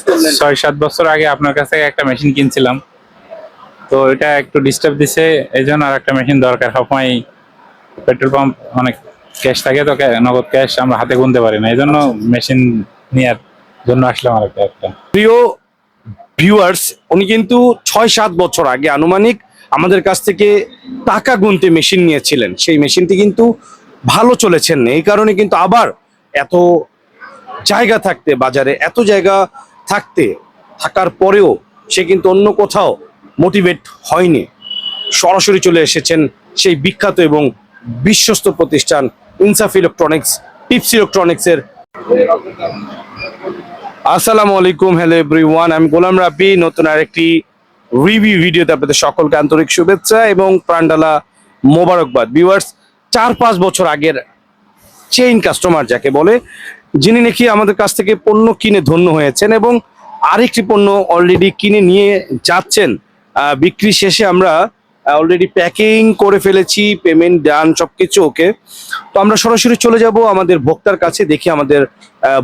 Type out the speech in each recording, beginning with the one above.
করলেন? 6-7 বছর আগে আপনার কাছ থেকে একটা মেশিন কিনছিলাম, তো এটা একটু ডিস্টার্ব দিছে, এই জন্য আর একটা মেশিন দরকার। সবসময় পেট্রোল পাম্প অনেক ক্যাশ থাকে, তো নগদ ক্যাশ আমরা হাতে গুনতে পারি না, এই জন্য মেশিন নেওয়ার জন্য আসলাম আর একটা। প্রিয় ভিউয়ার্স, উনি কিন্তু 6-7 বছর আগে আনুমানিক আমাদের কাছ থেকে টাকা গুনতে মেশিন নিয়েছিলেন। সেই মেশিনটি কিন্তু ভালো চলেছেন না, এই কারণে কিন্তু আবার এত জায়গা থাকতে, বাজারে এত জায়গা থাকার পরেও সে কিন্তু অন্য কোথাও মোটিভেট হয়নি। সরাসরি চলে এসেছেন সেই বিখ্যাত এবং বিশ্বস্ত প্রতিষ্ঠান ইনসাফ ইলেকট্রনিক্স, টিপস ইলেকট্রনিক্সের। আসসালামু আলাইকুম, হ্যালো এভরিওয়ান, আমি গোলাম রাব্বি। নতুন আরেকটি রিভিউ ভিডিওতে আপনাদের সকলকে আন্তরিক শুভেচ্ছা এবং প্রাণঢালা মোবারকবাদ। ভিউয়ার্স, 4-5 বছর আগের চেইন কাস্টমার যাকে বলে, যিনি নাকি আমাদের কাছ থেকে পণ্য কিনে ধন্য হয়েছেন এবং আরেকটি পণ্য অলরেডি কিনে নিয়ে যাচ্ছেন। বিক্রি শেষে আমরা অলরেডি প্যাকিং করে ফেলেছি, পেমেন্ট ডান, সবকিছু ওকে। তো আমরা সরাসরি চলে যাব আমাদের ভোক্তার কাছে, দেখি আমাদের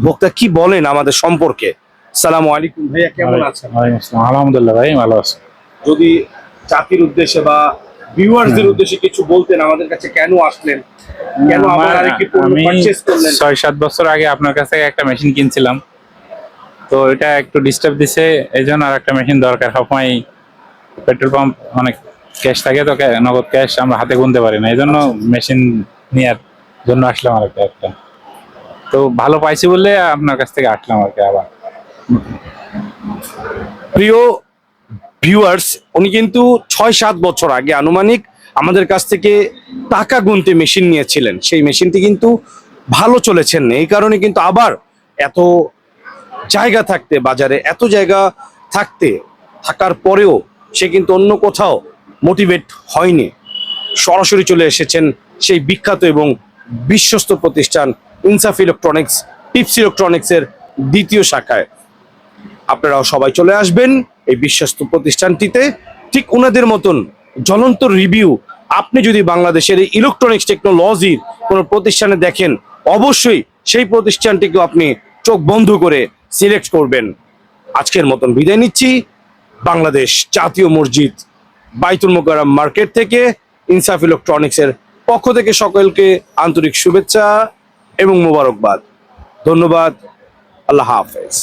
ভোক্তা কি বলেন আমাদের সম্পর্কে। সালামু আলাইকুম ভাইয়া, কেমন আছেন? ওয়ালাইকুম আসসালাম, আলহামদুলিল্লাহ ভাই, ভালো আছি। যদি জাতির উদ্দেশ্যে বা ভিউয়ার্সদের উদ্দেশ্যে কিছু বলতেন, আমাদের কাছে কেন আসলেন, কেন আবার আরেকটি পণ্য আমি পারচেজ করলেন? 6-7 বছর আগে আপনার কাছ থেকে একটা মেশিন কিনছিলাম, তো এটা একটু ডিস্টার্ব দিছে, এই জন্য আর একটা মেশিন দরকার। সবসময় পেট্রোল পাম্প অনেক ক্যাশ থাকে, তো নগদ ক্যাশ আমরা হাতে গুনতে পারি না, এই জন্য মেশিন নেওয়ার জন্য আসলাম আর একটা। তো ভালো পাইছি বললে আপনার কাছ থেকে আসলাম আর কি আবার। প্রিয় ভিউয়ার্স, উনি কিন্তু 6-7 বছর আগে আনুমানিক আমাদের কাছ থেকে টাকা গুনতে মেশিন নিয়েছিলেন। সেই মেশিনটি কিন্তু ভালো চলেছেন না, এই কারণে কিন্তু আবার এত জায়গা থাকতে, বাজারে এত জায়গা থাকার পরেও সে কিন্তু অন্য কোথাও মোটিভেট হয়নি। সরাসরি চলে এসেছেন সেই বিখ্যাত এবং বিশ্বস্ত প্রতিষ্ঠান ইনসাফ ইলেকট্রনিক্স, টিপস ইলেকট্রনিক্সের দ্বিতীয় শাখায়। আপনারাও সবাই চলে আসবেন এই বিশ্বস্ত প্রতিষ্ঠানটিতে। ঠিক ওনাদের মতন জ্বলন্ত রিভিউ আপনি যদি বাংলাদেশের এই ইলেকট্রনিক্স টেকনোলজির কোনো প্রতিষ্ঠানে দেখেন, অবশ্যই সেই প্রতিষ্ঠানটিকে আপনি চোখ বন্ধ করে সিলেক্ট করবেন। আজকের মতন বিদায় নিচ্ছি বাংলাদেশ জাতীয় মসজিদ বাইতুল মোকাররম মার্কেট থেকে। ইনসাফ ইলেকট্রনিক্সের পক্ষ থেকে সকলকে আন্তরিক শুভেচ্ছা এবং মোবারকবাদ। ধন্যবাদ। আল্লাহ হাফেজ।